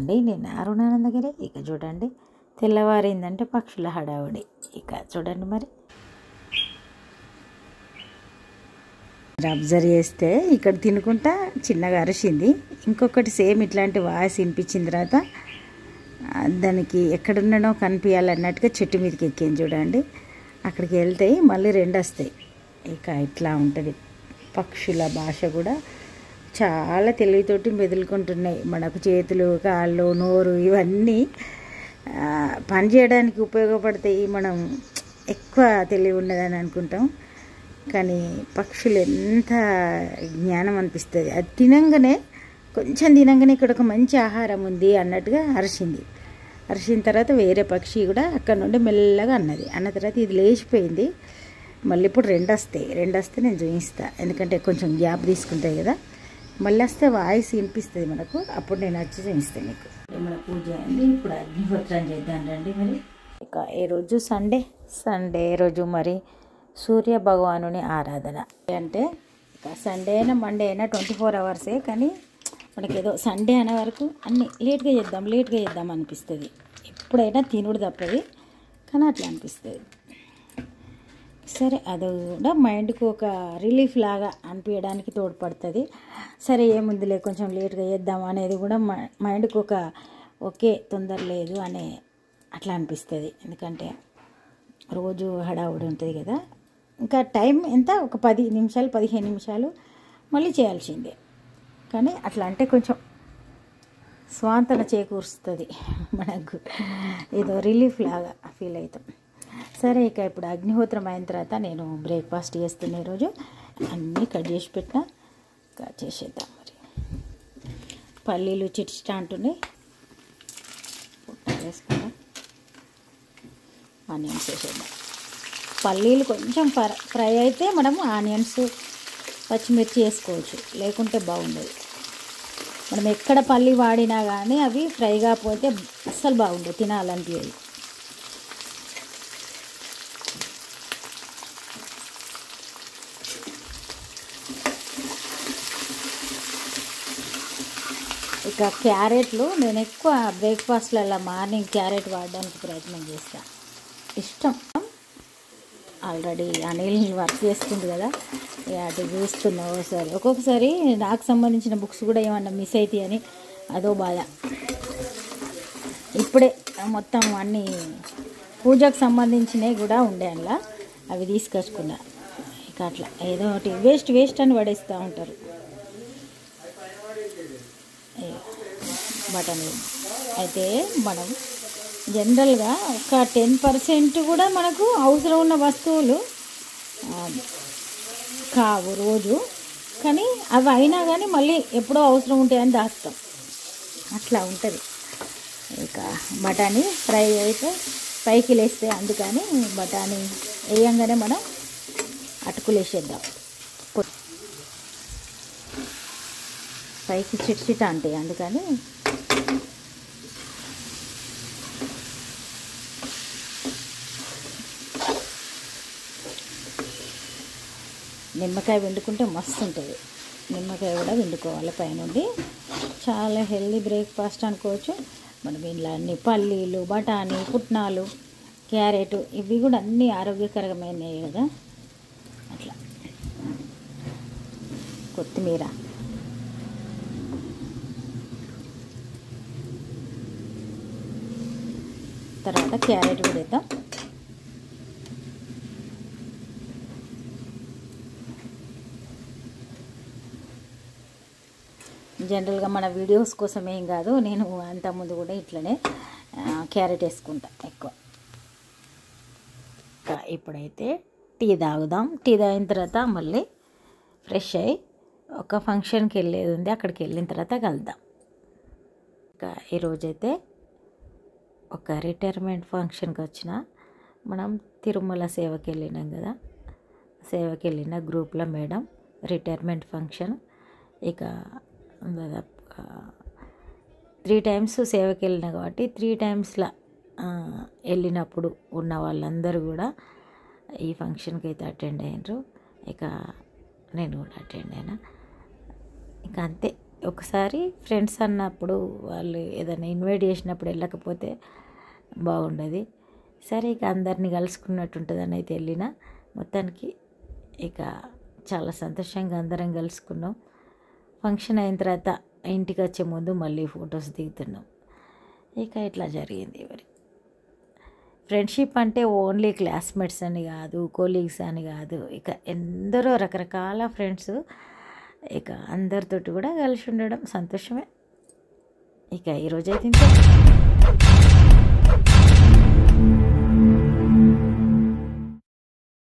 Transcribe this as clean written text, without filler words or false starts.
అండి, నేను అరుణానంద దగ్గరే. ఇక చూడండి, తెల్లవారిందంటే పక్షుల హడావుడి. ఇక చూడండి మరి అబ్జర్వ్ చేస్తే ఇక్కడ తినుకుంటా చిన్నగా అరిచింది. ఇంకొకటి సేమ్ ఇట్లాంటి వాయిస్ వినిపించిన తర్వాత దానికి ఎక్కడున్నానో కనిపించాలన్నట్టుగా చెట్టు మీదకి ఎక్కింది చూడండి. అక్కడికి వెళ్తాయి, మళ్ళీ రెండు వస్తాయి. ఇక ఇట్లా ఉంటుంది. పక్షుల భాష కూడా చాలా తెలివితోటి మెదులుకుంటున్నాయి. మనకు చేతులు, కాళ్ళు, నోరు ఇవన్నీ పని చేయడానికి ఉపయోగపడతాయి. మనం ఎక్కువ తెలివి ఉన్నదని అనుకుంటాం, కానీ పక్షులు ఎంత జ్ఞానం అనిపిస్తుంది. అది తినంగానే, కొంచెం తినంగానే ఇక్కడ ఒక మంచి ఆహారం ఉంది అన్నట్టుగా అరిచింది. అరిచిన తర్వాత వేరే పక్షి కూడా అక్కడ నుండి మెల్లగా అన్నది. అన్న తర్వాత ఇది లేచిపోయింది. మళ్ళీ ఇప్పుడు రెండు వస్తే నేను చూపిస్తాను, ఎందుకంటే కొంచెం గ్యాప్ తీసుకుంటాయి కదా. మళ్ళీ వస్తే వాయిస్ వినిపిస్తుంది మనకు, అప్పుడు నేను వచ్చి చూపిస్తాను మీకు. మన పూజ అయింది, ఇప్పుడు అగ్నిహోత్రం చేద్దాం రండి. మరి ఇక ఈ రోజు సండే రోజు మరి సూర్య భగవానుని ఆరాధన. అంటే ఇక సండే అయినా మండే అయినా 24 అవర్సే, కానీ మనకి ఏదో సండే అనే వరకు అన్నీ లేట్గా చేద్దాం అనిపిస్తుంది. ఎప్పుడైనా తినుడు తప్పది, కానీ అట్లా అనిపిస్తుంది. సరే, అది కూడా మైండ్కి ఒక రిలీఫ్ లాగా అనిపించడానికి తోడ్పడుతుంది. సరే ఏముందిలే కొంచెం లేట్గా చేద్దాం అనేది కూడా మైండ్కి ఒక ఓకే, తొందర లేదు అనే అట్లా అనిపిస్తుంది. ఎందుకంటే రోజు హడావుడి ఉంటుంది కదా. ఇంకా టైం ఎంత, ఒక 10 నిమిషాలు 15 నిమిషాలు మళ్ళీ చేయాల్సిందే, కానీ అట్లా అంటే కొంచెం స్వాంతన చేకూరుస్తుంది మనకు, ఏదో రిలీఫ్ లాగా ఫీల్ అవుతాం. సరే, ఇక ఇప్పుడు అగ్నిహోత్రం అయిన తర్వాత నేను బ్రేక్ఫాస్ట్ చేస్తున్న ఈరోజు అన్నీ కట్ చేసి పెట్టినా, కట్ చేసేద్దాం. మరి పల్లీలు చిట్చిటా అంటున్నాయి, వేసుకుందాం. ఆనియన్స్ వేసేద్దాం. పల్లీలు కొంచెం ఫ్రై అయితే మనము ఆనియన్స్ పచ్చిమిర్చి వేసుకోవచ్చు, లేకుంటే బాగుండదు. మనం ఎక్కడ పల్లి వాడినా కానీ అవి ఫ్రై కాకపోతే అస్సలు బాగుండదు, తినాలనిపించదు. ఇక క్యారెట్లు నేను ఎక్కువ బ్రేక్ఫాస్ట్లలో మార్నింగ్ క్యారెట్ వాడడానికి ప్రయత్నం చేస్తాను. ఇష్టం. ఆల్రెడీ అనిల్ వర్క్ చేస్తుంది కదా, అటు చూస్తున్నా. ఒక్కొక్కసారి నాకు సంబంధించిన బుక్స్ కూడా ఏమన్నా మిస్ అవుతాయి అని అదో బాధ. ఇప్పుడే మొత్తం అన్నీ పూజకు సంబంధించినవి కూడా ఉండే అలా, అవి తీసుకొచ్చుకున్నా. ఇక అట్లా ఏదో ఒకటి వేస్ట్ అని పడేస్తూ ఉంటారు. బటన్ అయితే మనం జనరల్గా ఒక 10% కూడా మనకు అవసరం ఉన్న వస్తువులు కావు రోజు, కానీ అవి అయినా కానీ మళ్ళీ ఎప్పుడో అవసరం ఉంటాయని దాస్తాం. అట్లా ఉంటుంది. ఇక బఠానీ ఫ్రై అయితే పైకి లేస్తే, అందుకని బఠానీ వేయంగానే మనం అటుకులు వేసేద్దాం. పైకి చిట్చిట అంటే అందుకని నిమ్మకాయ వండుకుంటే మస్తు ఉంటుంది. నిమ్మకాయ కూడా వండుకోవాలి పైనుండి. చాలా హెల్దీ బ్రేక్ఫాస్ట్ అనుకోవచ్చు. మనం ఇంట్లో అన్ని పల్లీలు, బఠానీ, పుట్నాలు, క్యారెట్ ఇవి కూడా అన్నీ ఆరోగ్యకరమైనవి కదా. అట్లా కొత్తిమీర, తర్వాత క్యారెట్ కూడా వేద్దాం. జనరల్గా మన వీడియోస్ కోసం ఏం కాదు, నేను అంతకుముందు కూడా ఇట్లనే క్యారెట్ వేసుకుంటా ఎక్కువ. ఇప్పుడైతే టీ తాగుదాం. టీ తాగిన తర్వాత మళ్ళీ ఫ్రెష్ అయ్యి ఒక ఫంక్షన్కి వెళ్ళేది ఉంది, అక్కడికి వెళ్ళిన తర్వాత కలుద్దాం. ఇంకా ఈరోజైతే ఒక రిటైర్మెంట్ ఫంక్షన్కి వచ్చిన, మనం తిరుమల సేవకి వెళ్ళినాం కదా, సేవకి వెళ్ళిన గ్రూప్లో మేడం రిటైర్మెంట్ ఫంక్షన్. ఇక దాదాపు 3 times సేవకి వెళ్ళిన కాబట్టి 3 timesలా వెళ్ళినప్పుడు ఉన్న వాళ్ళందరూ కూడా ఈ ఫంక్షన్కి అయితే అటెండ్ అయ్యారు. ఇక నేను కూడా అటెండ్ అయినా. ఇక అంతే, ఒకసారి ఫ్రెండ్స్ అన్నప్పుడు వాళ్ళు ఏదైనా ఇన్వైట్ చేసినప్పుడు వెళ్ళకపోతే బాగుండదు. సరే ఇక అందరినీ కలుసుకున్నట్టు ఉంటుందని అయితే వెళ్ళిన. మొత్తానికి ఇక చాలా సంతోషంగా అందరం కలుసుకున్నాం. ఫంక్షన్ అయిన తర్వాత ఇంటికి వచ్చే ముందు మళ్ళీ ఫొటోస్ దిగుతున్నాం. ఇక ఇట్లా జరిగింది. మరి ఫ్రెండ్షిప్ అంటే ఓన్లీ క్లాస్మేట్స్ అని కాదు, కొలీగ్స్ అని కాదు, ఇక ఎందరో రకరకాల ఫ్రెండ్స్. ఇక అందరితోటి కూడా కలిసి ఉండడం సంతోషమే. ఇక ఈరోజైతే ఇంతే.